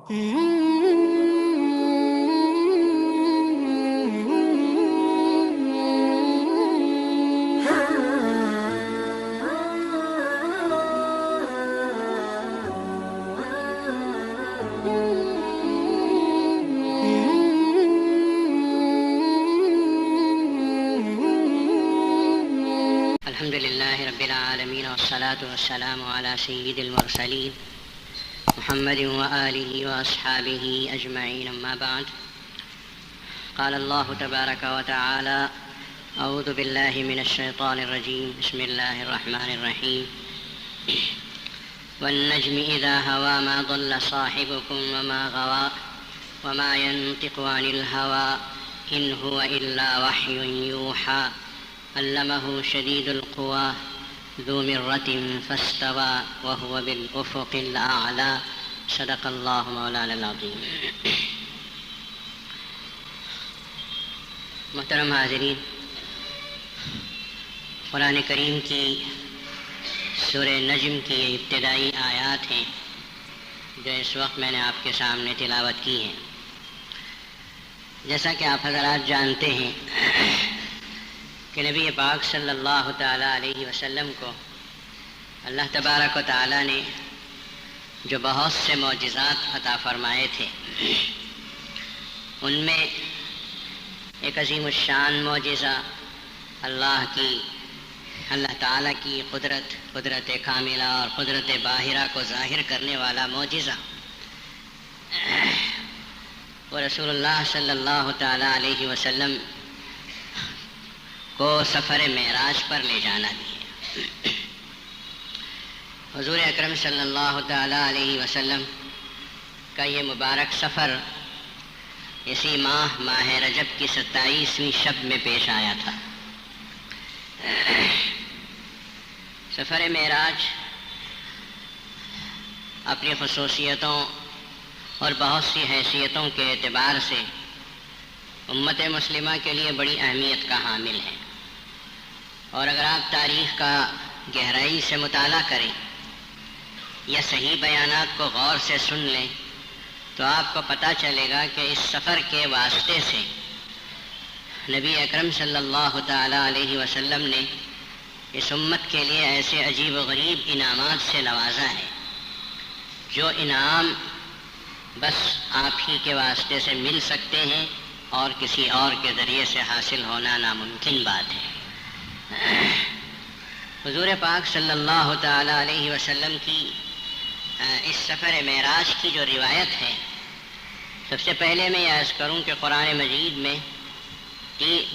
الحمد لله رب العالمين والصلاة والسلام على سيد المرسلين محمد وآله وأصحابه أجمعين، أما بعد. قال الله تبارك وتعالى: أعوذ بالله من الشيطان الرجيم، بسم الله الرحمن الرحيم. والنجم إذا هوى ما ضل صاحبكم وما غوى وما ينطق عن الهوى إن هو إلا وحي يوحى علمه شديد القوى ذو مرة فاستوى وهو بالأفق الأعلى. صدق اللہ مولانا العظیم. محترم حاضرین، قرآن کریم کی سورہ نجم کی یہ ابتدائی آیات ہیں جو اس وقت میں نے آپ کے سامنے تلاوت کی ہیں. جیسا کہ آپ حضرات جانتے ہیں کہ نبی پاک صلی اللہ تعالیٰ علیہ وسلم کو اللہ تبارک و تعالیٰ نے جو بہت سے معجزات عطا فرمائے تھے، ان میں ایک عظیم الشان معجزہ اللہ تعالیٰ کی قدرت کاملہ اور قدرت باہرہ کو ظاہر کرنے والا معجزہ وہ رسول اللہ صلی اللہ تعالیٰ علیہ وسلم کو سفر معراج پر لے جانا بھی ہے. حضور اکرم صلی اللہ تعالیٰ علیہ وسلم کا یہ مبارک سفر اسی ماہ رجب کی 27ویں شب میں پیش آیا تھا. سفر معراج اپنی خصوصیتوں اور بہت سی حیثیتوں کے اعتبار سے امت مسلمہ کے لیے بڑی اہمیت کا حامل ہے. اور اگر آپ تاریخ کا گہرائی سے مطالعہ کریں یا صحیح بیانات کو غور سے سن لیں تو آپ کو پتہ چلے گا کہ اس سفر کے واسطے سے نبی اکرم صلی اللہ تعالیٰ علیہ وسلم نے اس امت کے لیے ایسے عجیب و غریب انعامات سے نوازا ہے جو انعام بس آپ ہی کے واسطے سے مل سکتے ہیں اور کسی اور کے ذریعے سے حاصل ہونا ناممکن بات ہے. حضور پاک صلی اللہ تعالیٰ علیہ وسلم کی اس سفر معراج کی جو روایت ہے، سب سے پہلے میں یہ عرض کروں کہ قرآن مجید میں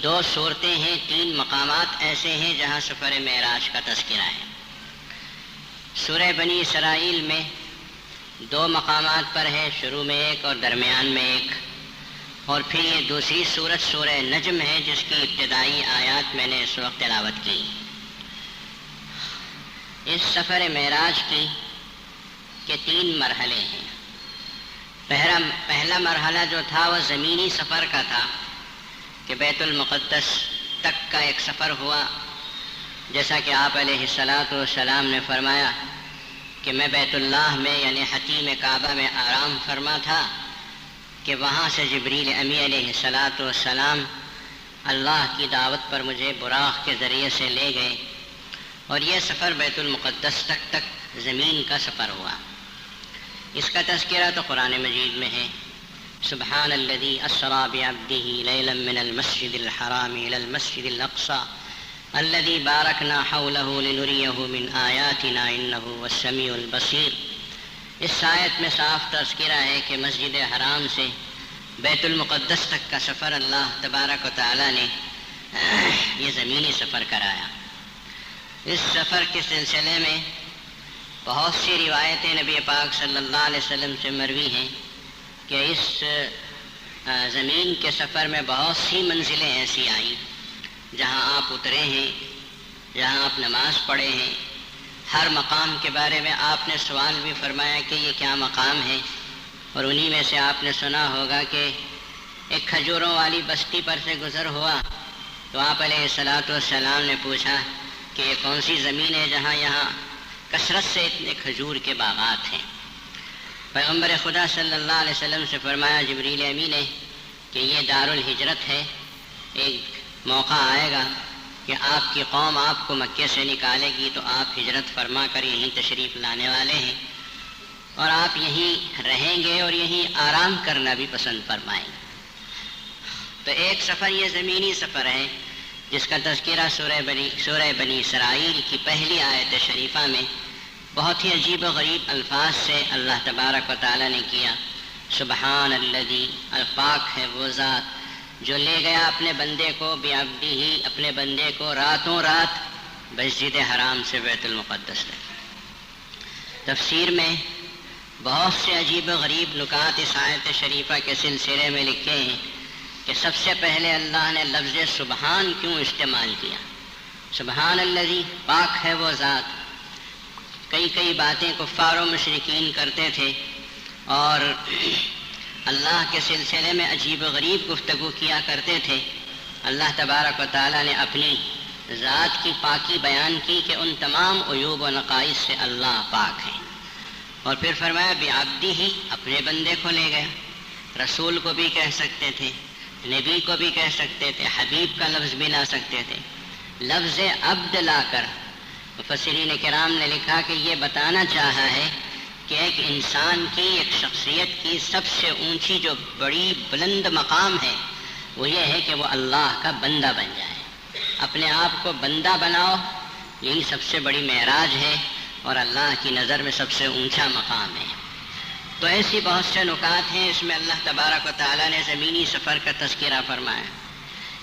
2 صورتیں ہیں، 3 مقامات ایسے ہیں جہاں سفر معراج کا تذکرہ ہے. سورہ بنی اسرائیل میں 2 مقامات پر ہے، شروع میں 1 اور درمیان میں 1، اور پھر یہ دوسری سورت سورہ نجم ہے جس کی ابتدائی آیات میں نے اس وقت تلاوت کی. اس سفر معراج کے 3 مرحلے ہیں. پہلا مرحلہ جو تھا وہ زمینی سفر کا تھا کہ بیت المقدس تک کا ایک سفر ہوا، جیسا کہ آپ علیہ الصلاۃ والسلام نے فرمایا کہ میں بیت اللہ میں یعنی حتیم کعبہ میں آرام فرما تھا کہ وہاں سے جبریل امی علیہ الصلاۃ والسلام اللہ کی دعوت پر مجھے براق کے ذریعے سے لے گئے، اور یہ سفر بیت المقدس تک زمین کا سفر ہوا. اس کا تذکرہ تو قرآن مجید میں ہے. سبحان الذی اسری بعبدہ لیلا من المسجد الحرام الی المسجد الاقصی الذی بارکنا حولہ لنریہ من آیاتنا انہ هو السمیع البصیر. اس آیت میں صاف تذکرہ ہے کہ مسجد حرام سے بیت المقدس تک کا سفر اللہ تبارک و تعالیٰ نے یہ زمینی سفر کرایا. اس سفر کے سلسلے میں بہت سی روایتیں نبی پاک صلی اللہ علیہ وسلم سے مروی ہیں کہ اس زمین کے سفر میں بہت سی منزلیں ایسی آئیں جہاں آپ اترے ہیں، جہاں آپ نماز پڑھے ہیں. ہر مقام کے بارے میں آپ نے سوال بھی فرمایا کہ یہ کیا مقام ہے، اور انہی میں سے آپ نے سنا ہوگا کہ ایک کھجوروں والی بستی پر سے گزر ہوا تو آپ علیہ الصلاۃ والسلام نے پوچھا کہ یہ کون سی زمین ہے جہاں یہاں کثرت سے اتنے کھجور کے باغات ہیں. پیغمبر خدا صلی اللہ علیہ وسلم سے فرمایا جبریل امی نے کہ یہ دار الہجرت ہے، ایک موقع آئے گا کہ آپ کی قوم آپ کو مکے سے نکالے گی تو آپ ہجرت فرما کر یہیں تشریف لانے والے ہیں اور آپ یہیں رہیں گے اور یہیں آرام کرنا بھی پسند فرمائیں گے۔ تو ایک سفر یہ زمینی سفر ہے جس کا تذکرہ سورہ بنی اسرائیل کی پہلی آیت شریفہ میں بہت ہی عجیب و غریب الفاظ سے اللہ تبارک و تعالیٰ نے کیا۔ سبحان الذی، پاک ہے وہ ذات جو لے گیا اپنے بندے کو بعبدہ، اپنے بندے کو راتوں رات مسجد حرام سے بیت المقدس تک۔ تفسیر میں بہت سے عجیب و غریب نکات اس آیت شریفہ کے سلسلے میں لکھے ہیں کہ سب سے پہلے اللہ نے لفظ سبحان کیوں استعمال کیا۔ سبحان الذی، پاک ہے وہ ذات۔ کئی باتیں کفار و مشرکین کرتے تھے اور اللہ کے سلسلے میں عجیب و غریب گفتگو کیا کرتے تھے۔ اللہ تبارک و تعالیٰ نے اپنی ذات کی پاکی بیان کی کہ ان تمام عیوب و نقائص سے اللہ پاک ہے، اور پھر فرمایا بعبدہ، ہی اپنے بندے کو لے گیا۔ رسول کو بھی کہہ سکتے تھے، نبی کو بھی کہہ سکتے تھے، حبیب کا لفظ بھی لا سکتے تھے۔ لفظ عبد لا کر مفسرین کرام نے لکھا کہ یہ بتانا چاہا ہے کہ ایک انسان کی، ایک شخصیت کی سب سے اونچی جو بڑی بلند مقام ہے وہ یہ ہے کہ وہ اللہ کا بندہ بن جائے۔ اپنے آپ کو بندہ بناؤ، یہی سب سے بڑی معراج ہے اور اللہ کی نظر میں سب سے اونچا مقام ہے۔ تو ایسی بہت سے نکات ہیں، اس میں اللہ تبارک و تعالیٰ نے زمینی سفر کا تذکرہ فرمایا۔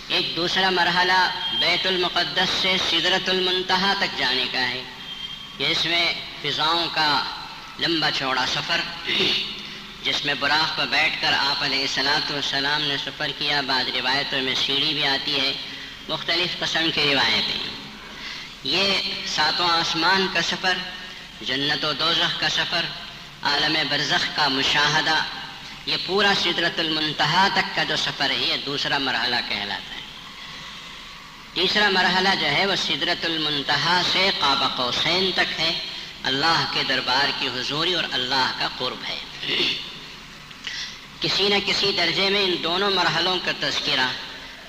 ایک دوسرا مرحلہ بیت المقدس سے سدرۃ المنتہا تک جانے کا ہے، اس میں فضاؤں کا لمبا چوڑا سفر جس میں براق پر بیٹھ کر آپ علیہ الصلاۃ والسلام نے سفر کیا۔ بعض روایتوں میں سیڑھی بھی آتی ہے، مختلف قسم کی روایتیں۔ یہ ساتوں آسمان کا سفر، جنت و دوزخ کا سفر، عالم برزخ کا مشاہدہ، یہ پورا سدرۃ المنتہا تک کا جو سفر ہے یہ دوسرا مرحلہ کہلاتا ہے۔ تیسرا مرحلہ جو ہے وہ سدرۃ المنتہا سے قاب قوسین تک ہے، اللہ کے دربار کی حضوری اور اللہ کا قرب ہے۔ کسی نہ کسی درجے میں ان دونوں مرحلوں کا تذکرہ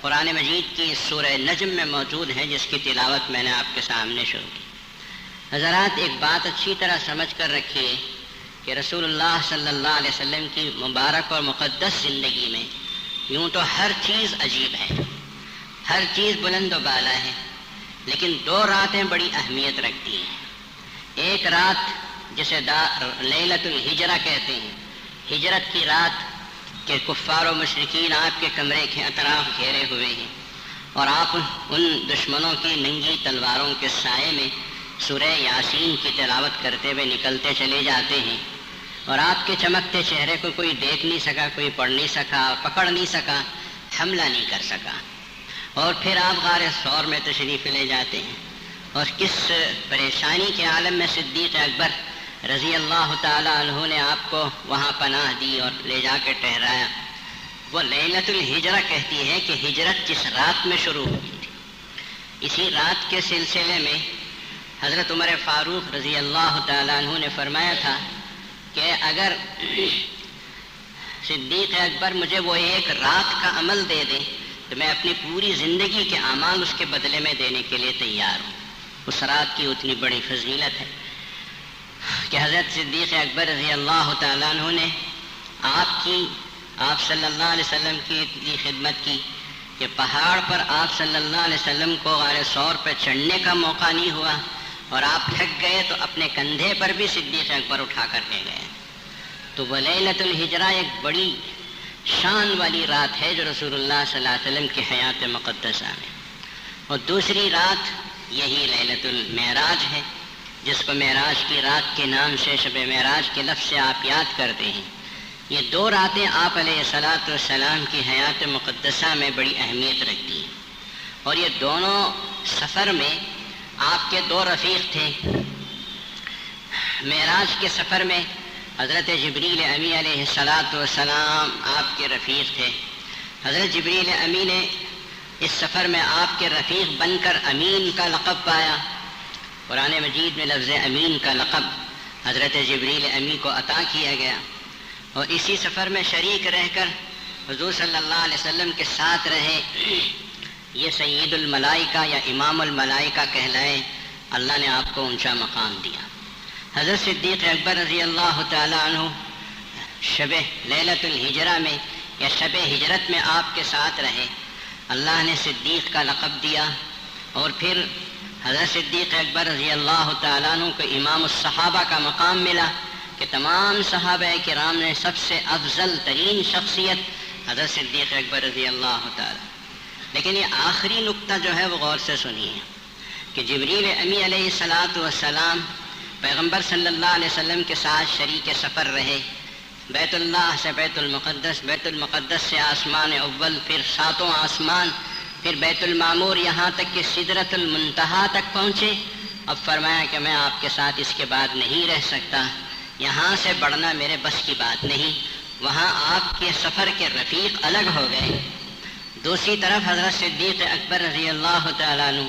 قرآن مجید کی سورہ نجم میں موجود ہے، جس کی تلاوت میں نے آپ کے سامنے شروع کی۔ حضرات، ایک بات اچھی طرح سمجھ کر رکھیے کہ رسول اللہ صلی اللہ علیہ وسلم کی مبارک اور مقدس زندگی میں یوں تو ہر چیز عجیب ہے، ہر چیز بلند و بالا ہے، لیکن دو راتیں بڑی اہمیت رکھتی ہیں۔ ایک رات جسے لیلۃ الہجرہ کہتے ہیں، ہجرت کی رات کہ کفار و مشرکین آپ کے کمرے کے اطراف گھیرے ہوئے ہیں اور آپ ان دشمنوں کی ننگی تلواروں کے سائے میں سورہ یاسین کی تلاوت کرتے ہوئے نکلتے چلے جاتے ہیں، اور آپ کے چمکتے چہرے کو کوئی دیکھ نہیں سکا، کوئی پڑھ نہیں سکا، پکڑ نہیں سکا، حملہ نہیں کر سکا، اور پھر آپ غار ثور میں تشریف لے جاتے ہیں، اور کس پریشانی کے عالم میں صدیق اکبر رضی اللہ تعالی عنہ نے آپ کو وہاں پناہ دی اور لے جا کے ٹھہرایا۔ وہ لیلۃ الہجرہ کہتی ہے کہ ہجرت جس رات میں شروع ہوئی تھی، اسی رات کے سلسلے میں حضرت عمر فاروق رضی اللہ تعالی عنہ نے فرمایا تھا کہ اگر صدیق اکبر مجھے وہ ایک رات کا عمل دے دیں تو میں اپنی پوری زندگی کے اعمال اس کے بدلے میں دینے کے لیے تیار ہوں۔ اس رات کی اتنی بڑی فضیلت ہے کہ حضرت صدیق اکبر رضی اللہ تعالیٰ عنہ نے آپ صلی اللہ علیہ وسلم کی اتنی خدمت کی کہ پہاڑ پر آپ صلی اللہ علیہ وسلم کو غار ثور پہ چڑھنے کا موقع نہیں ہوا، اور آپ تھک گئے تو اپنے کندھے پر بھی صدیق اکبر اٹھا کر لے گئے۔ تو وہ لیلۃ الہجرہ ایک بڑی شان والی رات ہے جو رسول اللہ صلی اللہ علیہ وسلم کی حیات مقدسہ میں۔ اور دوسری رات یہی لیلۃ المعراج ہے، جس کو معراج کی رات کے نام سے، شب معراج کے لفظ سے آپ یاد کرتے ہیں۔ یہ دو راتیں آپ علیہ الصلاۃ والسلام کی حیات مقدسہ میں بڑی اہمیت رکھتی ہیں، اور یہ دونوں سفر میں آپ کے دو رفیق تھے۔ معراج کے سفر میں حضرت جبریل امی علیہ الصلاۃ والسلام آپ کے رفیق تھے۔ حضرت جبریل امی نے اس سفر میں آپ کے رفیق بن کر امین کا لقب پایا۔ قرآن مجید میں لفظ امین کا لقب حضرت جبریل امی کو عطا کیا گیا۔ اور اسی سفر میں شریک رہ کر حضور صلی اللہ علیہ وسلم کے ساتھ رہے، یہ سید الملائکہ یا امام الملائکہ کہلائے، اللہ نے آپ کو اونچا مقام دیا۔ حضرت صدیق اکبر رضی اللہ تعالی عنہ شب لیلۃ الہجرہ میں یا شب ہجرت میں آپ کے ساتھ رہے، اللہ نے صدیق کا لقب دیا، اور پھر حضرت صدیق اکبر رضی اللہ تعالیٰ عنہ کو امام الصحابہ کا مقام ملا کہ تمام صحابہ کرام نے سب سے افضل ترین شخصیت حضرت صدیق اکبر رضی اللہ تعالیٰ۔ لیکن یہ آخری نقطہ جو ہے وہ غور سے سنیے کہ جبریل امی علیہ الصلاۃ والسلام پیغمبر صلی اللہ علیہ وسلم کے ساتھ شریک سفر رہے، بیت اللہ سے بیت المقدس، بیت المقدس سے آسمان اول، پھر ساتوں آسمان، پھر بیت المعمور، یہاں تک کہ سدرۃ المنتہا تک پہنچے۔ اب فرمایا کہ میں آپ کے ساتھ اس کے بعد نہیں رہ سکتا، یہاں سے بڑھنا میرے بس کی بات نہیں۔ وہاں آپ کے سفر کے رفیق الگ ہو گئے۔ دوسری طرف حضرت صدیق اکبر رضی اللہ تعالیٰ عنہ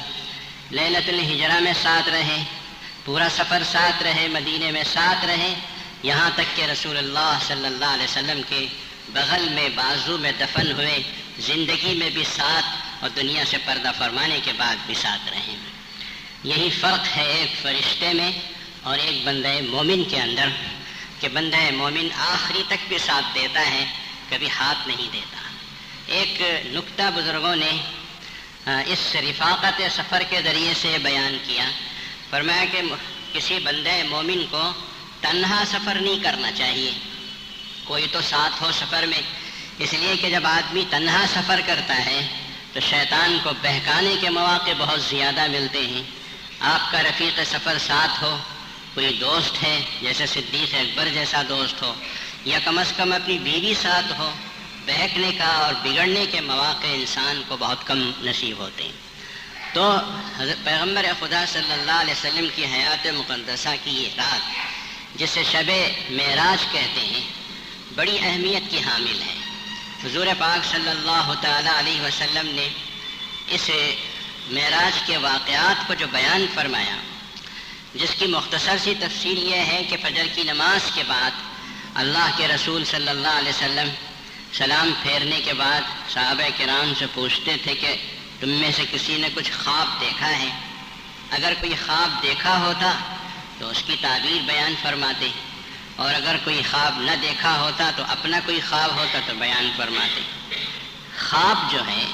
لیلۃ الہجرہ میں ساتھ رہے، پورا سفر ساتھ رہے، مدینے میں ساتھ رہے، یہاں تک کہ رسول اللہ صلی اللہ علیہ وسلم کے بغل میں بازو میں دفن ہوئے، زندگی میں بھی ساتھ اور دنیا سے پردہ فرمانے کے بعد بھی ساتھ رہے۔ یہی فرق ہے ایک فرشتے میں اور ایک بندہ مومن کے اندر، کہ بندہ مومن آخری تک بھی ساتھ دیتا ہے، کبھی ہاتھ نہیں دیتا۔ ایک نکتہ بزرگوں نے اس رفاقت سفر کے ذریعے سے بیان کیا، فرمایا کہ کسی بندہ مومن کو تنہا سفر نہیں کرنا چاہیے، کوئی تو ساتھ ہو سفر میں، اس لیے کہ جب آدمی تنہا سفر کرتا ہے تو شیطان کو بہکانے کے مواقع بہت زیادہ ملتے ہیں۔ آپ کا رفیق سفر ساتھ ہو، کوئی دوست ہے جیسے صدیق اکبر جیسا دوست ہو، یا کم از کم اپنی بیوی ساتھ ہو، بہکنے کا اور بگڑنے کے مواقع انسان کو بہت کم نصیب ہوتے ہیں۔ تو حضرت پیغمبر خدا صلی اللہ علیہ وسلم کی حیات مقدسہ کی یہ رات جسے شب معراج کہتے ہیں، بڑی اہمیت کی حامل ہے۔ حضور پاک صلی اللہ تعالی علیہ وسلم نے اس معراج کے واقعات کو جو بیان فرمایا، جس کی مختصر سی تفصیل یہ ہے کہ فجر کی نماز کے بعد اللہ کے رسول صلی اللہ علیہ وسلم سلام پھیرنے کے بعد صحابہ کرام سے پوچھتے تھے کہ تم میں سے کسی نے کچھ خواب دیکھا ہے؟ اگر کوئی خواب دیکھا ہوتا تو اس کی تعبیر بیان فرماتے، اور اگر کوئی خواب نہ دیکھا ہوتا تو اپنا کوئی خواب ہوتا تو بیان فرماتے۔ خواب جو ہے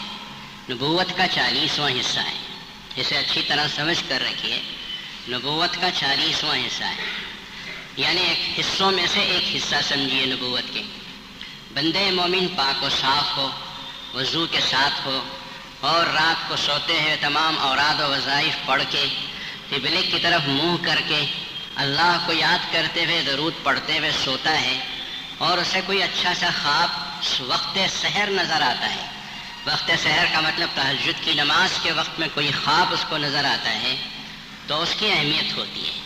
نبوت کا 40واں حصہ ہے، اسے اچھی طرح سمجھ کر رکھیے، نبوت کا 40واں حصہ ہے، یعنی ایک حصوں میں سے ایک حصہ سمجھیے نبوت کے۔ بندے مومن پاک و صاف ہو، وضو کے ساتھ ہو، اور رات کو سوتے ہوئے تمام اوراد و وظائف پڑھ کے قبلے کی طرف منہ کر کے اللہ کو یاد کرتے ہوئے درود پڑھتے ہوئے سوتا ہے، اور اسے کوئی اچھا سا خواب وقت سحر نظر آتا ہے۔ وقت سحر کا مطلب تہجد کی نماز کے وقت میں کوئی خواب اس کو نظر آتا ہے تو اس کی اہمیت ہوتی ہے،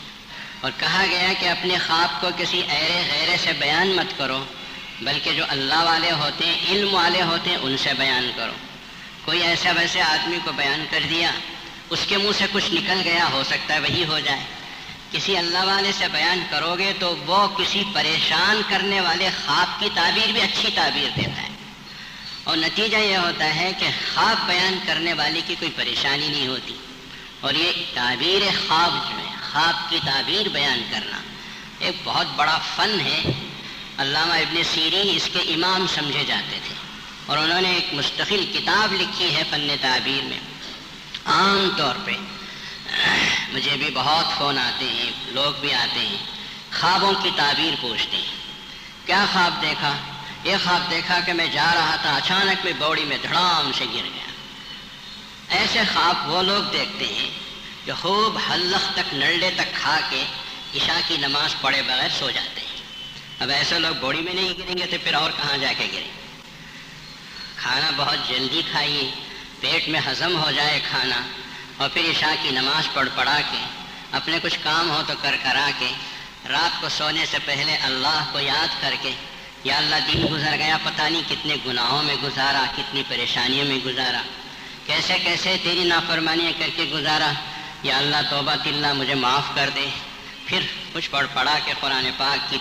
اور کہا گیا کہ اپنے خواب کو کسی ایرے غیرے سے بیان مت کرو، بلکہ جو اللہ والے ہوتے ہیں، علم والے ہوتے ہیں، ان سے بیان کرو۔ کوئی ایسا ویسے آدمی کو بیان کر دیا، اس کے منہ سے کچھ نکل گیا، ہو سکتا ہے وہی ہو جائے۔ کسی اللہ والے سے بیان کرو گے تو وہ کسی پریشان کرنے والے خواب کی تعبیر بھی اچھی تعبیر دیتا ہے، اور نتیجہ یہ ہوتا ہے کہ خواب بیان کرنے والے کی کوئی پریشانی نہیں ہوتی۔ اور یہ تعبیر خواب جو ہے، خواب کی تعبیر بیان کرنا ایک بہت بڑا فن ہے۔ علامہ ابن سیرین اس کے امام سمجھے جاتے تھے، اور انہوں نے ایک مستقل کتاب لکھی ہے فن تعبیر میں۔ عام طور پہ مجھے بھی بہت فون آتے ہیں، لوگ بھی آتے ہیں، خوابوں کی تعبیر پوچھتے ہیں۔ کیا خواب دیکھا؟ یہ خواب دیکھا کہ میں جا رہا تھا، اچانک میں بوڑی میں دھڑام سے گر گیا۔ ایسے خواب وہ لوگ دیکھتے ہیں جو خوب حلق تک نلڈے تک کھا کے عشاء کی نماز پڑھے بغیر سو جاتے ہیں۔ اب ایسے لوگ بوڑی میں نہیں گریں گے تو پھر اور کہاں جا کے گریں؟ کھانا بہت جلدی کھائیے، پیٹ میں ہضم ہو جائے کھانا، اور پھر عشاء کی نماز پڑھا کے اپنے کچھ کام ہو تو کرا کے رات کو سونے سے پہلے اللہ کو یاد کر کے، یا اللہ دن گزر گیا، پتہ نہیں کتنے گناہوں میں گزارا، کتنی پریشانیوں میں گزارا، کیسے کیسے تیری نافرمانیاں کر کے گزارا، یا اللہ توبہ تلّہ مجھے معاف کر دے۔ پھر کچھ پڑھا کے قرآن پاک کی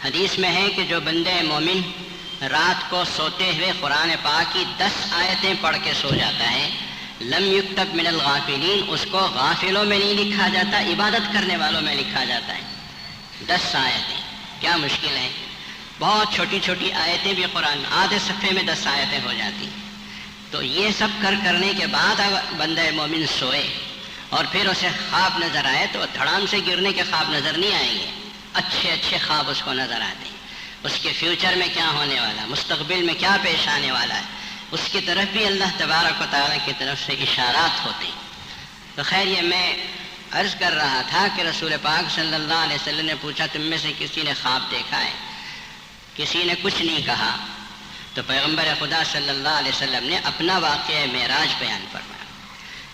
حدیث میں ہے کہ جو بندے مومن رات کو سوتے ہوئے قرآن پاک کی 10 آیتیں پڑھ کے سو جاتا ہے، لم یکتب من الغافلین، اس کو غافلوں میں نہیں لکھا جاتا، عبادت کرنے والوں میں لکھا جاتا ہے۔ 10 آیتیں کیا مشکل ہے؟ بہت چھوٹی چھوٹی آیتیں بھی قرآن آدھے صفحے میں 10 آیتیں ہو جاتی۔ تو یہ سب کرنے کے بعد بندہ مومن سوئے اور پھر اسے خواب نظر آئے تو دھڑام سے گرنے کے خواب نظر نہیں آئیں گے، اچھے اچھے خواب اس کو نظر آتے ہیں، اس کے فیوچر میں کیا ہونے والا، مستقبل میں کیا پیش آنے والا ہے، اس کی طرف بھی اللہ تبارک و تعالیٰ کی طرف سے اشارات ہوتے ہیں۔ تو خیر یہ میں عرض کر رہا تھا کہ رسول پاک صلی اللہ علیہ وسلم نے پوچھا تم میں سے کسی نے خواب دیکھا ہے؟ کسی نے کچھ نہیں کہا، تو پیغمبر خدا صلی اللہ علیہ وسلم نے اپنا واقعہ معراج بیان فرمایا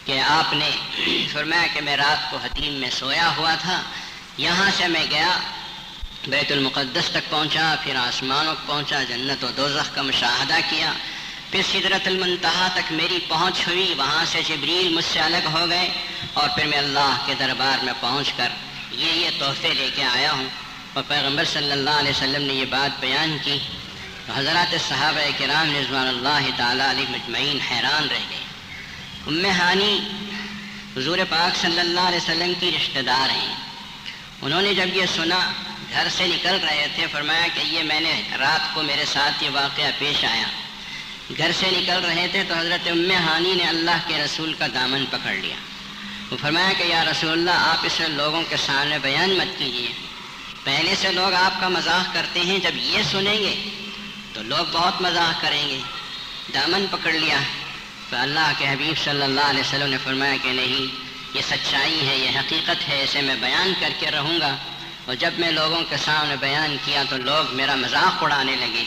کہ آپ نے فرمایا کہ میں رات کو حتیم میں سویا ہوا تھا، یہاں سے میں گیا بیت المقدس تک پہنچا، پھر آسمانوں کو پہنچا، جنت و دوزخ کا مشاہدہ کیا، پھر سدرۃ المنتہا تک میری پہنچ ہوئی، وہاں سے جبریل مجھ سے الگ ہو گئے اور پھر میں اللہ کے دربار میں پہنچ کر یہ تحفے لے کے آیا ہوں۔ اور پیغمبر صلی اللہ علیہ وسلم نے یہ بات بیان کی تو حضرات صحابہ کرام رضوان اللہ تعالیٰ علیہ مجمعین حیران رہ گئے۔ ام ہانی حضور پاک صلی اللہ علیہ وسلم کی رشتہ دار ہیں، انہوں نے جب یہ سنا گھر سے نکل رہے تھے، فرمایا کہ یہ میں نے رات کو میرے ساتھ یہ واقعہ پیش آیا، گھر سے نکل رہے تھے تو حضرت ام ہانی نے اللہ کے رسول کا دامن پکڑ لیا، وہ فرمایا کہ یا رسول اللہ آپ اسے لوگوں کے سامنے بیان مت کیجیے، پہلے سے لوگ آپ کا مذاق کرتے ہیں، جب یہ سنیں گے تو لوگ بہت مذاق کریں گے۔ دامن پکڑ لیا تو اللہ کے حبیب صلی اللہ علیہ وسلم نے فرمایا کہ نہیں، یہ سچائی ہے، یہ حقیقت ہے، اسے میں بیان کر کے رہوں گا۔ اور جب میں لوگوں کے سامنے بیان کیا تو لوگ میرا مذاق اڑانے لگے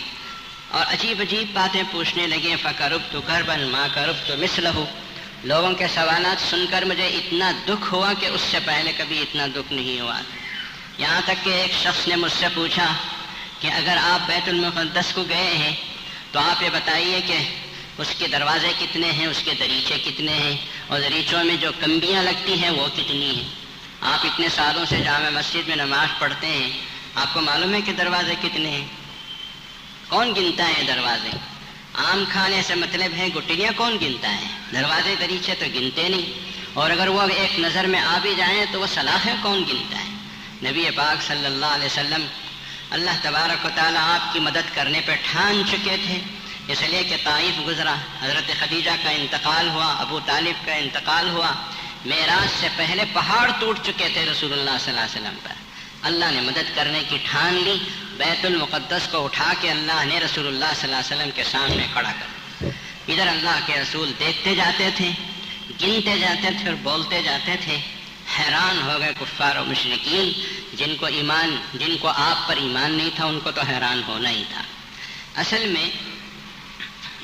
اور عجیب عجیب باتیں پوچھنے لگے، فَكَرُبْتُ كَرْبًا مَا كَرُبْتُ مِثْلَهُ، لوگوں کے سوالات سن کر مجھے اتنا دکھ ہوا کہ اس سے پہلے کبھی اتنا دکھ نہیں ہوا۔ یہاں تک کہ ایک شخص نے مجھ سے پوچھا کہ اگر آپ بیت المقدس کو گئے ہیں تو آپ یہ بتائیے کہ اس کے دروازے کتنے ہیں، اس کے دریچے کتنے ہیں، اور دریچوں میں جو کمبیاں لگتی ہیں وہ کتنی ہیں؟ آپ اتنے سالوں سے جامع مسجد میں نماز پڑھتے ہیں، آپ کو معلوم ہے کہ دروازے کتنے ہیں؟ کون گنتا ہے دروازے؟ آم کھانے سے مطلب ہے گٹلیاں کون گنتا ہے؟ دروازے دریچے تو گنتے نہیں، اور اگر وہ ایک نظر میں آ بھی جائیں تو وہ سلاخیں کون گنتا ہے؟ نبی پاک صلی اللہ علیہ وسلم اللہ تبارک و تعالیٰ آپ کی مدد کرنے پہ ٹھان چکے تھے، اس لیے کہ طائف گزرا، حضرت خدیجہ کا انتقال ہوا، ابو طالب کا انتقال ہوا، معراج سے پہلے پہاڑ ٹوٹ چکے تھے رسول اللہ صلی اللہ علیہ وسلم پر، اللہ نے مدد کرنے کی ٹھان لی، بیت المقدس کو اٹھا کے اللہ نے رسول اللہ صلی اللہ علیہ وسلم کے سامنے کھڑا کر، ادھر اللہ کے رسول دیکھتے جاتے تھے، گنتے جاتے تھے اور بولتے جاتے تھے۔ حیران ہو گئے کفار و مشرکین، جن کو آپ پر ایمان نہیں تھا ان کو تو حیران ہونا ہی تھا۔ اصل میں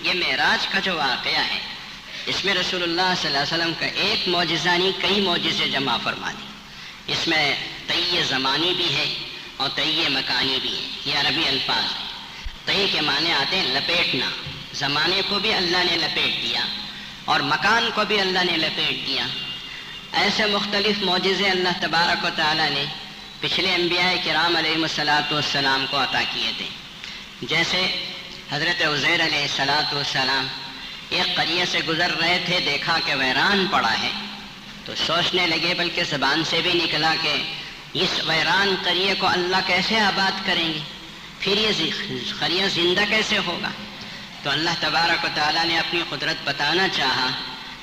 یہ معراج کا جو واقعہ ہے اس میں رسول اللہ صلی اللہ علیہ وسلم کا ایک معجزہ نہیں کئی معجزے جمع فرما دی، اس میں طی زمانی بھی ہے اور طی مکانی بھی ہے، یہ عربی الفاظ ہیں۔ طی کے معنی آتے ہیں لپیٹنا، زمانے کو بھی اللہ نے لپیٹ دیا اور مکان کو بھی اللہ نے لپیٹ دیا۔ ایسے مختلف معجزے اللہ تبارک و تعالیٰ نے پچھلے انبیاء کرام علیہ السلام کو عطا کیے تھے، جیسے حضرت عزیر علیہ السلام ایک قریے سے گزر رہے تھے، دیکھا کہ ویران پڑا ہے تو سوچنے لگے، بلکہ زبان سے بھی نکلا کہ اس ویران قریے کو اللہ کیسے آباد کریں گے، پھر یہ قریہ زندہ کیسے ہوگا؟ تو اللہ تبارک و تعالیٰ نے اپنی قدرت بتانا چاہا،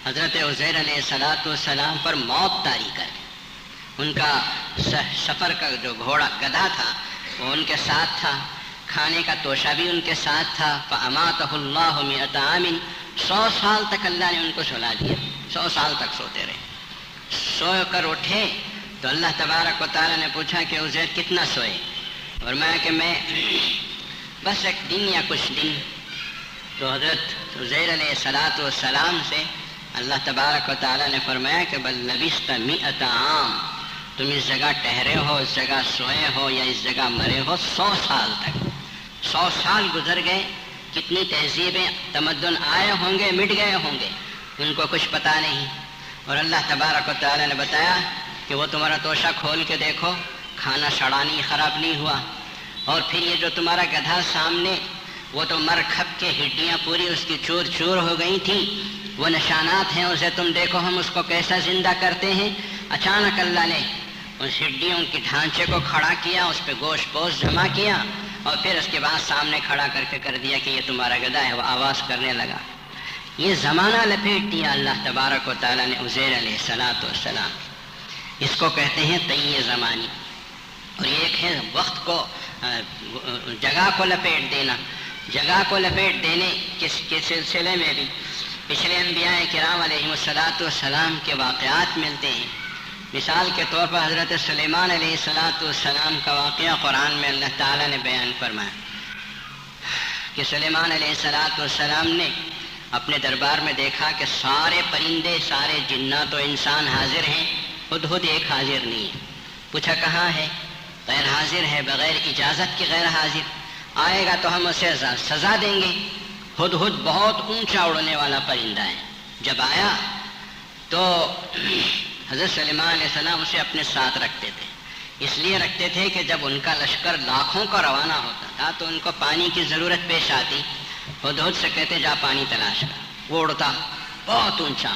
حضرت عزیر علیہ السلام پر موت طاری کر کے، ان کا سفر کا جو گھوڑا گدھا تھا وہ ان کے ساتھ تھا، کھانے کا توشہ بھی ان کے ساتھ تھا، فَأَمَاتَهُ اللَّهُ مِئَةَ عَامٍ، 100 سال تک اللہ نے ان کو سلا دیا، 100 سال تک سوتے رہے، سو کر اٹھے تو اللہ تبارک و تعالیٰ نے پوچھا کہ عزیر کتنا سوئے، اور میں بس ایک دن یا کچھ دن۔ تو حضرت عزیر علیہ السلام سے اللہ تبارک و تعالیٰ نے فرمایا کہ بل لبثت 100 عام، تم اس جگہ ٹھہرے ہو، اس جگہ سوئے ہو یا اس جگہ مرے ہو 100 سال تک، 100 سال گزر گئے، کتنی تہذیبیں تمدن آئے ہوں گے، مٹ گئے ہوں گے، ان کو کچھ پتہ نہیں، اور اللہ تبارک و تعالیٰ نے بتایا کہ وہ تمہارا توشہ کھول کے دیکھو، کھانا سڑا نہیں، خراب نہیں ہوا، اور پھر یہ جو تمہارا گدھا سامنے، وہ تو مر کھپ کے ہڈیاں پوری اس کی چور چور ہو گئی تھی، وہ نشانات ہیں، اسے تم دیکھو ہم اس کو کیسا زندہ کرتے ہیں۔ اچانک اللہ نے اس ہڈیوں کے ڈھانچے کو کھڑا کیا، اس پہ گوشت پوش جمع کیا، اور پھر اس کے بعد سامنے کھڑا کر کے کر دیا کہ یہ تمہارا گدھا ہے۔ وہ آواز کرنے لگا۔ یہ زمانہ لپیٹ دیا اللہ تبارک و تعالیٰ نے عزیر علیہ السلام۔ اس کو کہتے ہیں طی زمانی، اور ایک ہے وقت کو، جگہ کو لپیٹ دینا۔ جگہ کو لپیٹ دینے کے سلسلے میں بھی پچھلے انبیاء کرام علیہ السلام کے واقعات ملتے ہیں۔ مثال کے طور پر حضرت سلیمان علیہ السلام کا واقعہ قرآن میں اللہ تعالیٰ نے بیان فرمایا کہ سلیمان علیہ السلام نے اپنے دربار میں دیکھا کہ سارے پرندے، سارے جنات و انسان حاضر ہیں، ہدہد ایک حاضر نہیں ہے۔ پوچھا کہاں ہے؟ غیر حاضر ہے، بغیر اجازت کے غیر حاضر، آئے گا تو ہم اسے سزا دیں گے۔ ہدہد بہت اونچا اڑنے والا پرندہ ہے، جب آیا تو حضرت سلیمان علیہ السلام اسے اپنے ساتھ رکھتے تھے۔ اس لیے رکھتے تھے کہ جب ان کا لشکر لاکھوں کا روانہ ہوتا تھا تو ان کو پانی کی ضرورت پیش آتی، ہدہد سے کہتے جا پانی تلاش کر۔ وہ اڑتا بہت اونچا،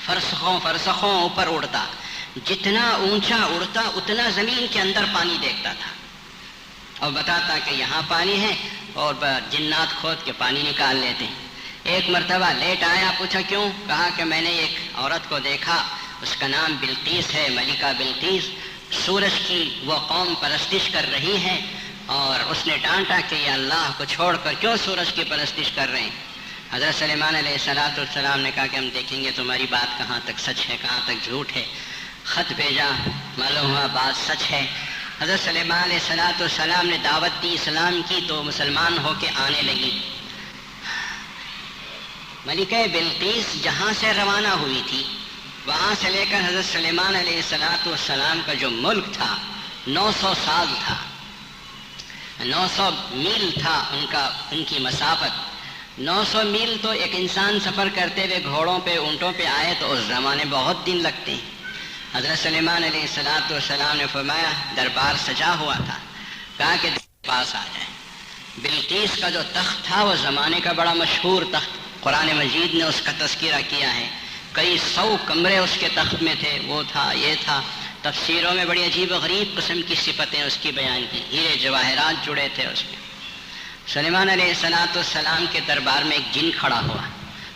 فرسخوں اوپر اڑتا، جتنا اونچا اڑتا اتنا زمین کے اندر پانی دیکھتا تھا، اور بتاتا کہ یہاں پانی ہے، اور جنات کھود کے پانی نکال لیتے۔ ایک مرتبہ لیٹ آیا، پوچھا کیوں؟ کہا کہ میں نے ایک عورت کو دیکھا، اس کا نام بلقیس ہے، ملکہ بلقیس، سورج کی وہ قوم پرستش کر رہی ہے، اور اس نے ڈانٹا کہ یہ اللہ کو چھوڑ کر کیوں سورج کی پرستش کر رہے ہیں۔ حضرت سلیمان علیہ السلام نے کہا کہ ہم دیکھیں گے تمہاری بات کہاں تک سچ ہے، کہاں تک جھوٹ ہے۔ خط بھیجا، معلوم ہوا بات سچ ہے۔ حضرت سلیمان علیہ السلام نے دعوت دی اسلام کی، تو مسلمان ہو کے آنے لگی۔ ملکہ بلقیس جہاں سے روانہ ہوئی تھی، وہاں سے لے کر حضرت سلیمان علیہ السلام کا جو ملک تھا 900 سال تھا، 900 میل تھا ان کی مسافت۔ 900 میل تو ایک انسان سفر کرتے ہوئے گھوڑوں پہ، اونٹوں پہ آئے تو اس زمانے بہت دن لگتے ہیں۔ حضرت سلیمان علیہ السلام نے فرمایا، دربار سجا ہوا تھا، کہا کہ پاس آ جائے۔ بلقیس کا جو تخت تھا وہ زمانے کا بڑا مشہور تخت، قرآن مجید نے اس کا تذکرہ کیا ہے، کئی 100 کمرے اس کے تخت میں تھے، وہ تھا، یہ تھا۔ تفسیروں میں بڑی عجیب و غریب قسم کی صفتیں اس کی بیان کی، ہیرے جواہرات جڑے تھے اس میں۔ سلیمان علیہ السلام کے دربار میں ایک جن کھڑا ہوا،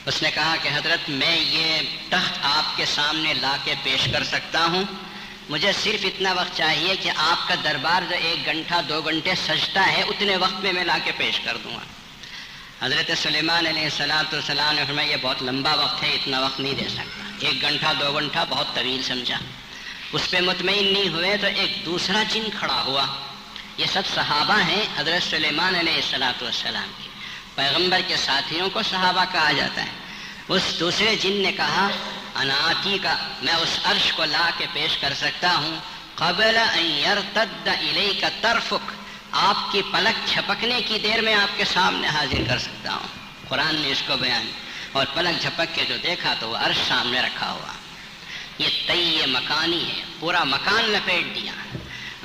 اس نے کہا کہ حضرت میں یہ تخت آپ کے سامنے لا کے پیش کر سکتا ہوں، مجھے صرف اتنا وقت چاہیے کہ آپ کا دربار جو 1 گھنٹہ 2 گھنٹے سجتا ہے اتنے وقت میں لا کے پیش کر دوں گا۔ حضرت سلیمان علیہ السلام نے فرمایا یہ بہت لمبا وقت ہے، اتنا وقت نہیں دے سکتا، 1 گھنٹہ 2 گھنٹہ بہت طویل سمجھا۔ اس پہ مطمئن نہیں ہوئے تو ایک دوسرا جن کھڑا ہوا، یہ سب صحابہ ہیں حضرت سلیمان علیہ السلام کے، پیغمبر کے ساتھیوں کو صحابہ کہا جاتا ہے۔ اس دوسرے جن نے کہا انا آتی کا، میں اس عرش کو لا کے پیش کر سکتا ہوں قبل ان یرتد الیک طرفک، آپ کی پلک جھپکنے کی دیر میں آپ کے سامنے حاضر کر سکتا ہوں۔ قرآن نے اس کو بیان، اور پلک جھپک کے جو دیکھا تو وہ عرش سامنے رکھا ہوا۔ یہ طی مکانی ہے، پورا مکان لپیٹ دیا۔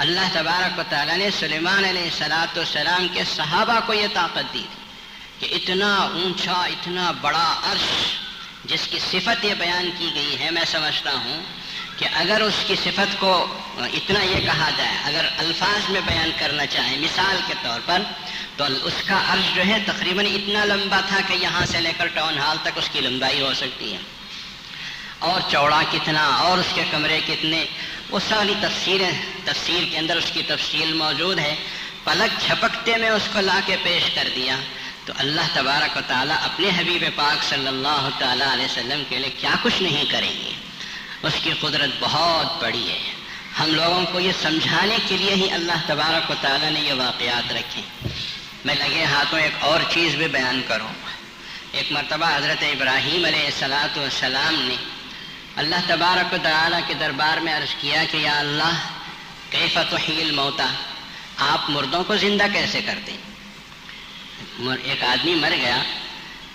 اللہ تبارک و تعالیٰ نے سلیمان علیہ السلام کے صحابہ کو یہ طاقت دی کہ اتنا اونچا، اتنا بڑا عرش جس کی صفت یہ بیان کی گئی ہے، میں سمجھتا ہوں کہ اگر اس کی صفت کو اتنا یہ کہا جائے، اگر الفاظ میں بیان کرنا چاہیں مثال کے طور پر، تو اس کا عرش جو ہے تقریباً اتنا لمبا تھا کہ یہاں سے لے کر ٹاؤن ہال تک اس کی لمبائی ہو سکتی ہے، اور چوڑا کتنا، اور اس کے کمرے کتنے، وہ ساری تفسیر کے اندر اس کی تفصیل موجود ہے۔ پلک جھپکتے میں اس کو لا کے پیش کر دیا، تو اللہ تبارک و تعالیٰ اپنے حبیب پاک صلی اللہ تعالیٰ علیہ وسلم کے لیے کیا کچھ نہیں کریں گے۔ اس کی قدرت بہت بڑی ہے، ہم لوگوں کو یہ سمجھانے کے لیے ہی اللہ تبارک و تعالیٰ نے یہ واقعات رکھے۔ میں لگے ہاتھوں ایک اور چیز بھی بیان کروں۔ ایک مرتبہ حضرت ابراہیم علیہ السلام نے اللہ تبارک و تعالیٰ کے دربار میں عرض کیا کہ یا اللہ کیف تحیی الموتى، آپ مردوں کو زندہ کیسے کرتے ہیں؟ ایک آدمی مر گیا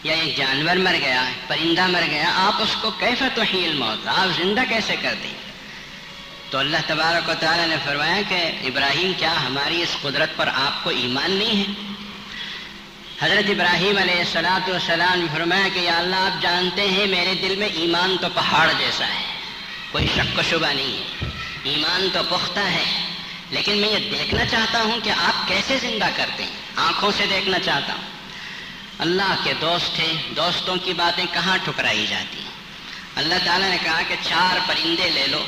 یا ایک جانور مر گیا، پرندہ مر گیا، آپ اس کو کیف تحیی الموتى، آپ زندہ کیسے کرتے ہیں؟ تو اللہ تبارک و تعالیٰ نے فرمایا کہ ابراہیم کیا ہماری اس قدرت پر آپ کو ایمان نہیں ہے؟ حضرت ابراہیم علیہ السلام نے فرمایا کہ یا اللہ آپ جانتے ہیں میرے دل میں ایمان تو پہاڑ جیسا ہے، کوئی شک و شبہ نہیں ہے، ایمان تو پختہ ہے، لیکن میں یہ دیکھنا چاہتا ہوں کہ آپ کیسے زندہ کرتے ہیں، آنکھوں سے دیکھنا چاہتا ہوں۔ اللہ کے دوست تھے، دوستوں کی باتیں کہاں ٹھکرائی جاتی ہیں۔ اللہ تعالیٰ نے کہا کہ 4 پرندے لے لو،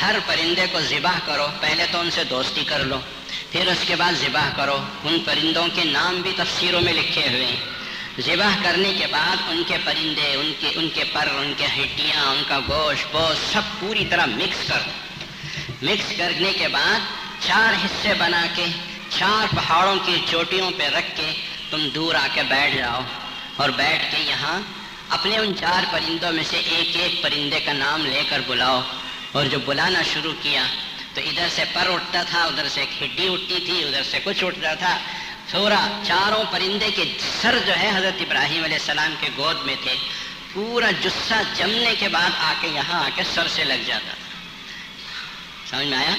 ہر پرندے کو ذبح کرو، پہلے تو ان سے دوستی کر لو، پھر اس کے بعد ذبح کرو۔ ان پرندوں کے نام بھی تفسیروں میں لکھے ہوئے ہیں۔ ذبح کرنے کے بعد ان کے پرندے، ان کے پر، ان کے ہڈیاں، ان کا گوشت سب پوری طرح مکس کر دو۔ مکس کرنے کے بعد 4 حصے بنا کے 4 پہاڑوں کی چوٹیوں پہ رکھ کے تم دور آ کے بیٹھ جاؤ، اور بیٹھ کے یہاں اپنے ان 4 پرندوں میں سے ایک ایک پرندے کا نام لے کر بلاؤ۔ اور جو بلانا شروع کیا تو ادھر سے پر اٹھتا تھا، ادھر سے ایک ہڈی اٹھتی تھی، ادھر سے کچھ اٹھتا تھا، پورا 4 پرندے کے سر جو ہے حضرت ابراہیم علیہ السلام کے گود میں تھے، پورا جثہ جمنے کے بعد آ کے یہاں آ کے سر سے لگ جاتا تھا۔ سمجھ میں آیا؟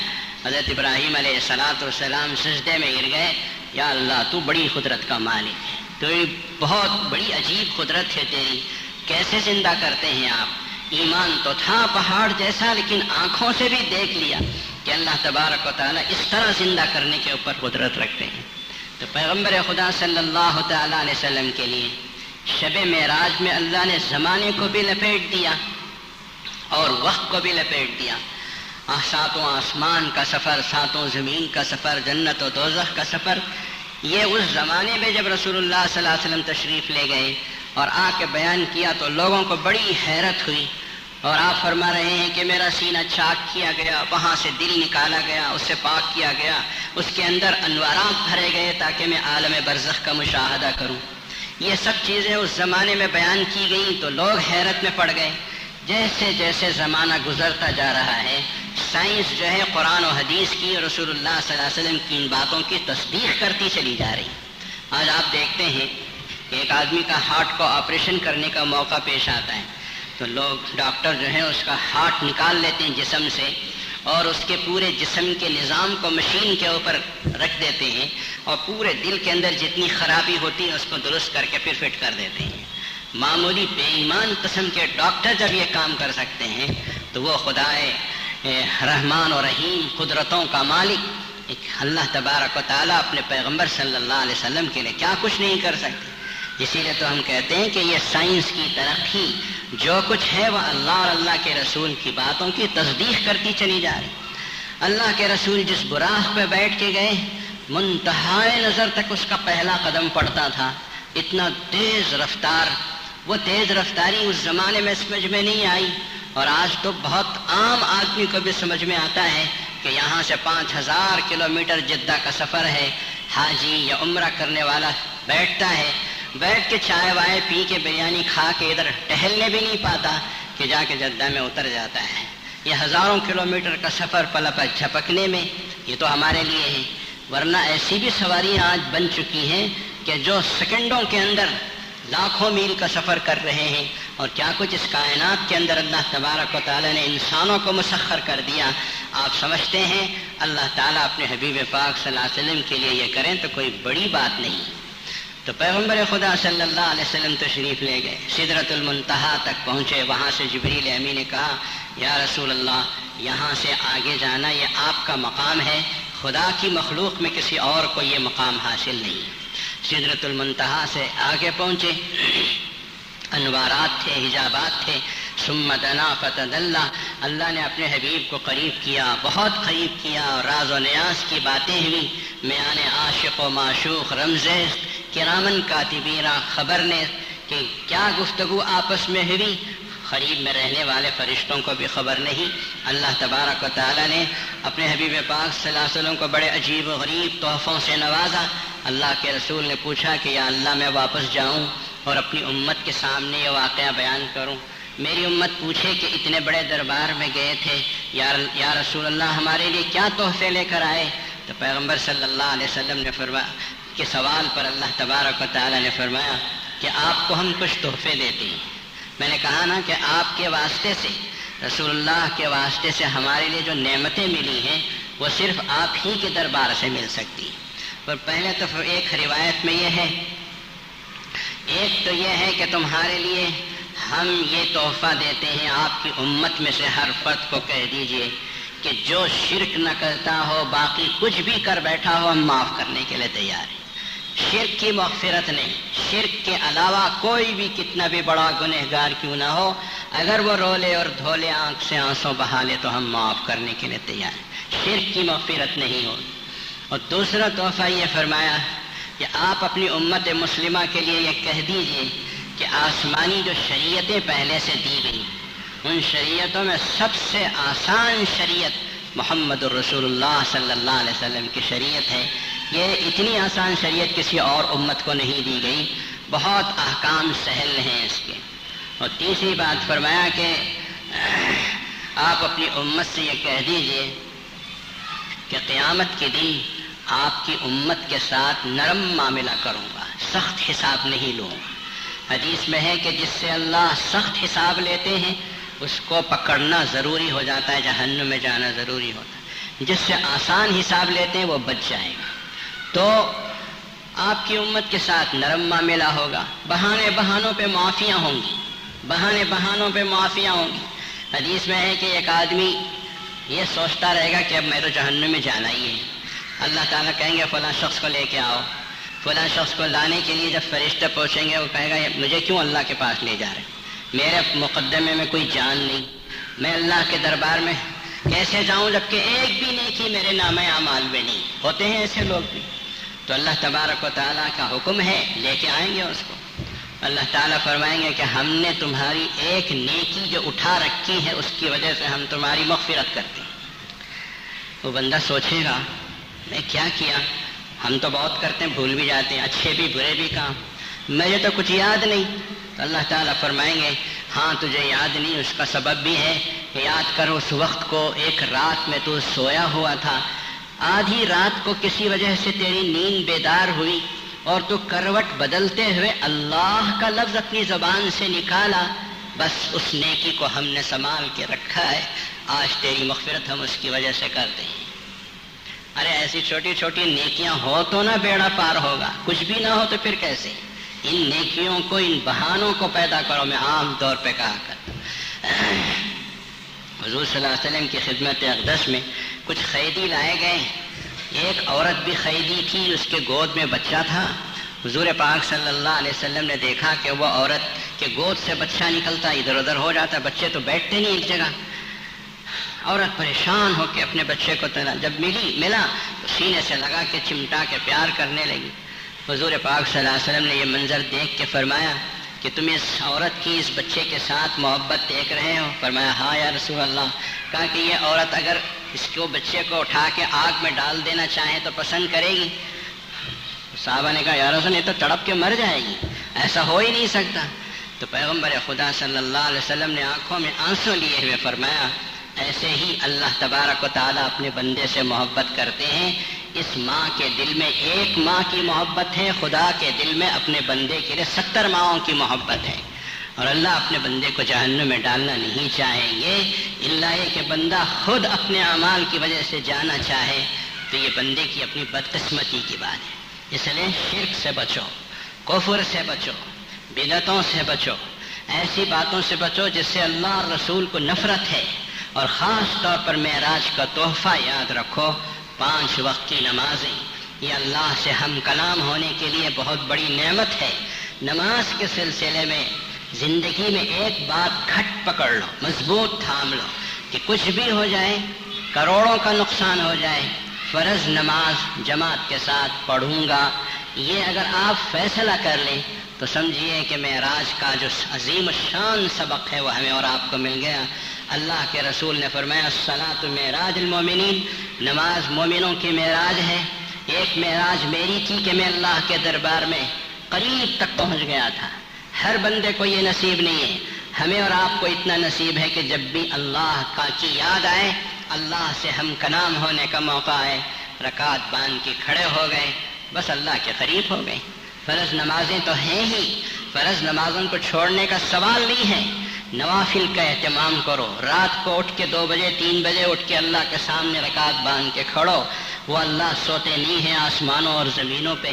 حضرت ابراہیم علیہ السلام سجدے میں گر گئے، یا اللہ تو بڑی قدرت کا مالک ہے، تو بہت بڑی عجیب قدرت ہے تیری، کیسے زندہ کرتے ہیں آپ؟ ایمان تو تھا پہاڑ جیسا، لیکن آنکھوں سے بھی دیکھ لیا کہ اللہ تبارک و تعالیٰ اس طرح زندہ کرنے کے اوپر قدرت رکھتے ہیں۔ تو پیغمبر خدا صلی اللہ تعالیٰ علیہ وسلم کے لیے شب معراج میں اللہ نے زمانے کو بھی لپیٹ دیا اور وقت کو بھی لپیٹ دیا۔ 7 آسمان کا سفر، 7 زمین کا سفر، جنت و دوزخ کا سفر، یہ اس زمانے میں جب رسول اللہ صلی اللہ علیہ وسلم تشریف لے گئے اور آ کے بیان کیا تو لوگوں کو بڑی حیرت ہوئی، اور آپ فرما رہے ہیں کہ میرا سینہ چاک کیا گیا، وہاں سے دل نکالا گیا، اس سے پاک کیا گیا، اس کے اندر انوارات بھرے گئے تاکہ میں عالم برزخ کا مشاہدہ کروں۔ یہ سب چیزیں اس زمانے میں بیان کی گئیں تو لوگ حیرت میں پڑ گئے۔ جیسے جیسے زمانہ گزرتا جا رہا ہے، سائنس جو ہے قرآن و حدیث کی، رسول اللہ صلی اللہ علیہ وسلم کی ان باتوں کی تصدیق کرتی چلی جا رہی۔ آج آپ دیکھتے ہیں کہ ایک آدمی کا ہارٹ کو آپریشن کرنے کا موقع پیش آتا ہے تو لوگ ڈاکٹر جو ہیں اس کا ہارٹ نکال لیتے ہیں جسم سے، اور اس کے پورے جسم کے نظام کو مشین کے اوپر رکھ دیتے ہیں، اور پورے دل کے اندر جتنی خرابی ہوتی ہے اس کو درست کر کے پھر فٹ کر دیتے ہیں۔ معمولی بے ایمان قسم کے ڈاکٹر جب یہ کام کر سکتے ہیں تو وہ خدائے رحمان و رحیم، قدرتوں کا مالک ایک اللہ تبارک و تعالیٰ اپنے پیغمبر صلی اللہ علیہ وسلم کے لیے کیا کچھ نہیں کر سکتے۔ اسی لیے تو ہم کہتے ہیں کہ یہ سائنس کی ترقی جو کچھ ہے وہ اللہ اور اللہ کے رسول کی باتوں کی تصدیق کرتی چلی جا رہی۔ اللہ کے رسول جس براق پہ بیٹھ کے گئے، منتہائے نظر تک اس کا پہلا قدم پڑتا تھا، اتنا تیز رفتار، وہ تیز رفتاری اس زمانے میں سمجھ میں نہیں آئی، اور آج تو بہت عام آدمی کو بھی سمجھ میں آتا ہے کہ یہاں سے 5000 کلومیٹر جدہ کا سفر ہے، حاجی یا عمرہ کرنے والا بیٹھتا ہے، بیٹھ کے چائے وائے پی کے بریانی کھا کے ادھر ٹہلنے بھی نہیں پاتا کہ جا کے جدہ میں اتر جاتا ہے۔ یہ ہزاروں کلومیٹر کا سفر پلک جھپکنے میں یہ تو ہمارے لیے ہے، ورنہ ایسی بھی سواریاں آج بن چکی ہیں کہ جو سیکنڈوں کے اندر لاکھوں میل کا سفر کر رہے ہیں، اور کیا کچھ اس کائنات کے اندر اللہ تبارک و تعالیٰ نے انسانوں کو مسخر کر دیا۔ آپ سمجھتے ہیں اللہ تعالیٰ اپنے حبیب پاک صلی اللہ علیہ وسلم کے لیے یہ کریں تو کوئی بڑی بات نہیں۔ تو پیغمبر خدا صلی اللہ علیہ وسلم تشریف لے گئے، سدرۃ المنتہا تک پہنچے، وہاں سے جبریل امین نے کہا یا رسول اللہ یہاں سے آگے جانا یہ آپ کا مقام ہے، خدا کی مخلوق میں کسی اور کو یہ مقام حاصل نہیں۔ سدرۃ المنتہا سے آگے پہنچے، انوارات تھے، حجابات تھے، ثم دنا فتدلی، اللہ نے اپنے حبیب کو قریب کیا، بہت قریب کیا، اور راز و نیاز کی باتیں ہوئی، میان عاشق و معشوق رمزیز کرامن کاتبینا خبر نے کہ کیا گفتگو آپس میں ہوئی، قریب میں رہنے والے فرشتوں کو بھی خبر نہیں۔ اللہ تبارک و تعالیٰ نے اپنے حبیب پاک صلی اللہ علیہ وسلم کو بڑے عجیب و غریب تحفوں سے نوازا۔ اللہ کے رسول نے پوچھا کہ یا اللہ میں واپس جاؤں اور اپنی امت کے سامنے یہ واقعہ بیان کروں، میری امت پوچھے کہ اتنے بڑے دربار میں گئے تھے، یا رسول اللہ ہمارے لیے کیا تحفے لے کر آئے؟ تو پیغمبر صلی اللہ علیہ وسلم نے فرمایا کہ سوال پر اللہ تبارک و تعالیٰ نے فرمایا کہ آپ کو ہم کچھ تحفے دیتے ہیں۔ میں نے کہا نا کہ آپ کے واسطے سے رسول اللہ کے واسطے سے ہمارے لیے جو نعمتیں ملی ہیں وہ صرف آپ ہی کے دربار سے مل سکتی ہیں۔ اور پہلے تو ایک روایت میں یہ ہے، ایک تو یہ ہے کہ تمہارے لیے ہم یہ تحفہ دیتے ہیں، آپ کی امت میں سے ہر فرد کو کہہ دیجئے کہ جو شرک نہ کرتا ہو، باقی کچھ بھی کر بیٹھا ہو، ہم معاف کرنے کے لیے تیار ہیں۔ شرک کی مغفرت نہیں، شرک کے علاوہ کوئی بھی کتنا بھی بڑا گنہگار کیوں نہ ہو، اگر وہ رولے اور دھولے آنکھ سے آنسوں بہا لے تو ہم معاف کرنے کے لیے تیار ہیں۔ شرک کی مغفرت نہیں ہو۔ اور دوسرا تحفہ یہ فرمایا کہ آپ اپنی امت مسلمہ کے لیے یہ کہہ دیجئے کہ آسمانی جو شریعتیں پہلے سے دی گئی، ان شریعتوں میں سب سے آسان شریعت محمد الرسول اللہ صلی اللہ علیہ وسلم کی شریعت ہے۔ یہ اتنی آسان شریعت کسی اور امت کو نہیں دی گئی، بہت احکام سہل ہیں اس کے۔ اور تیسری بات فرمایا کہ آپ اپنی امت سے یہ کہہ دیجئے کہ قیامت کے دن آپ کی امت کے ساتھ نرم معاملہ کروں گا، سخت حساب نہیں لوں گا۔ حدیث میں ہے کہ جس سے اللہ سخت حساب لیتے ہیں اس کو پکڑنا ضروری ہو جاتا ہے، جہنم میں جانا ضروری ہوتا ہے۔ جس سے آسان حساب لیتے ہیں وہ بچ جائے گا۔ تو آپ کی امت کے ساتھ نرم معاملہ ہوگا، بہانوں پہ معافیاں ہوں گی، بہانوں پہ معافیاں ہوں گی۔ حدیث میں ہے کہ ایک آدمی یہ سوچتا رہے گا کہ اب میں تو جہنم میں جانا ہی ہے، اللہ تعالیٰ کہیں گے فلاں شخص کو لے کے آؤ، فلاں شخص کو لانے کے لیے جب فرشتے پہنچیں گے وہ کہے گا مجھے کیوں اللہ کے پاس لے جا رہے، میرے مقدمے میں کوئی جان نہیں، میں اللہ کے دربار میں کیسے جاؤں جبکہ ایک بھی نیکی میرے نامہ اعمال میں نہیں۔ ہوتے ہیں ایسے لوگ بھی۔ تو اللہ تبارک و تعالیٰ کا حکم ہے، لے کے آئیں گے اس کو۔ اللہ تعالیٰ فرمائیں گے کہ ہم نے تمہاری ایک نیکی جو اٹھا رکھی ہے اس کی وجہ سے ہم تمہاری مغفرت کرتے ہیں۔ وہ بندہ سوچے گا میں کیا کیا، ہم تو بہت کرتے ہیں، بھول بھی جاتے ہیں، اچھے بھی برے بھی کام، مجھے تو کچھ یاد نہیں۔ تو اللہ تعالیٰ فرمائیں گے ہاں تجھے یاد نہیں، اس کا سبب بھی ہے کہ یاد کر اس وقت کو، ایک رات میں تو سویا ہوا تھا، آدھی رات کو کسی وجہ سے تیری نیند بیدار ہوئی اور تو کروٹ بدلتے ہوئے اللہ کا لفظ اپنی زبان سے نکالا، بس اس نیکی کو ہم نے سنبھال کے رکھا ہے، آج تیری مغفرت ہم اس کی وجہ سے کرتے ہیں۔ ارے ایسی چھوٹی چھوٹی نیکیاں ہو تو نہ بیڑا پار ہوگا، کچھ بھی نہ ہو تو پھر کیسے؟ ان نیکیوں کو، ان بہانوں کو پیدا کرو۔ میں عام طور پہ کہا کرتا ہوں، حضور صلی اللہ علیہ وسلم کی خدمت اقدس میں کچھ قیدی لائے گئے، ایک عورت بھی قیدی تھی، اس کے گود میں بچہ تھا۔ حضور پاک صلی اللہ علیہ وسلم نے دیکھا کہ وہ عورت کے گود سے بچہ نکلتا، ادھر ادھر ہو جاتا، بچے تو بیٹھتے نہیں ایک جگہ۔ عورت پریشان ہو کے اپنے بچے کو جب ملا تو سینے سے لگا کے چمٹا کے پیار کرنے لگی۔ حضور پاک صلی اللہ علیہ وسلم نے یہ منظر دیکھ کے فرمایا کہ تم اس عورت کی، اس بچے کے ساتھ محبت دیکھ رہے ہو؟ فرمایا ہاں یا رسول اللہ۔ کہا کہ یہ عورت اگر اس کو بچے کو اٹھا کے آگ میں ڈال دینا چاہے تو پسند کرے گی؟ صحابہ نے کہا یا رسول اللہ، یہ تو تڑپ کے مر جائے گی، ایسا ہو ہی نہیں سکتا۔ تو پیغمبر خدا صلی اللہ علیہ وسلم نے آنکھوں میں آنسو لیے ہوئے فرمایا ایسے ہی اللہ تبارک و تعالیٰ اپنے بندے سے محبت کرتے ہیں۔ اس ماں کے دل میں ایک ماں کی محبت ہے، خدا کے دل میں اپنے بندے کے لیے 70 ماؤں کی محبت ہے، اور اللہ اپنے بندے کو جہنم میں ڈالنا نہیں چاہیں گے الا یہ کہ بندہ خود اپنے اعمال کی وجہ سے جانا چاہے، تو یہ بندے کی اپنی بدقسمتی کی بات ہے۔ اس لیے شرک سے بچو، کفر سے بچو، بدعتوں سے بچو، ایسی باتوں سے بچو جس سے اللہ اور رسول کو نفرت ہے، اور خاص طور پر معراج کا تحفہ یاد رکھو، 5 وقت کی نمازیں، یہ اللہ سے ہم کلام ہونے کے لیے بہت بڑی نعمت ہے۔ نماز کے سلسلے میں زندگی میں ایک بات کھٹ پکڑ لو، مضبوط تھام لو کہ کچھ بھی ہو جائے، کروڑوں کا نقصان ہو جائے، فرض نماز جماعت کے ساتھ پڑھوں گا، یہ اگر آپ فیصلہ کر لیں تو سمجھیے کہ معراج کا جو عظیم الشان سبق ہے وہ ہمیں اور آپ کو مل گیا۔ اللہ کے رسول نے فرمایا الصلاۃ معراج المومنین، نماز مومنوں کی معراج ہے۔ ایک معراج میری تھی کہ میں اللہ کے دربار میں قریب تک پہنچ گیا تھا، ہر بندے کو یہ نصیب نہیں ہے، ہمیں اور آپ کو اتنا نصیب ہے کہ جب بھی اللہ کی یاد آئے، اللہ سے ہم کلام ہونے کا موقع آئے، رکعت باندھ کے کھڑے ہو گئے، بس اللہ کے قریب ہو گئے۔ فرض نمازیں تو ہیں ہی، فرض نمازوں کو چھوڑنے کا سوال نہیں ہے، نوافل کا اہتمام کرو، رات کو اٹھ کے 2 بجے 3 بجے اٹھ کے اللہ کے سامنے رکعت باندھ کے کھڑو۔ وہ اللہ سوتے نہیں ہیں آسمانوں اور زمینوں پہ،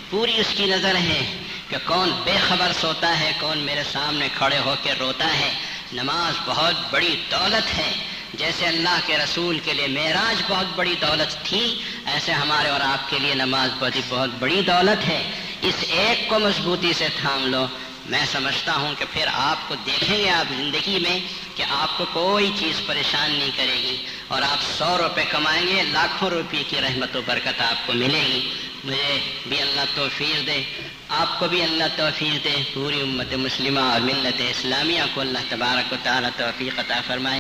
پوری اس کی نظر ہے کہ کون بے خبر سوتا ہے، کون میرے سامنے کھڑے ہو کے روتا ہے۔ نماز بہت بڑی دولت ہے، جیسے اللہ کے رسول کے لیے معراج بہت بڑی دولت تھی، ایسے ہمارے اور آپ کے لیے نماز بہت بڑی دولت ہے۔ اس ایک کو مضبوطی سے تھام لو، میں سمجھتا ہوں کہ پھر آپ کو دیکھیں گے آپ زندگی میں کہ آپ کو کوئی چیز پریشان نہیں کرے گی، اور آپ 100 روپے کمائیں گے، لاکھوں روپے کی رحمت و برکت آپ کو ملے گی۔ مجھے بھی اللہ توفیق دے، آپ کو بھی اللہ توفیق دے، پوری امت مسلمہ اور ملت اسلامیہ کو اللہ تبارک و تعالی توفیق عطا فرمائے۔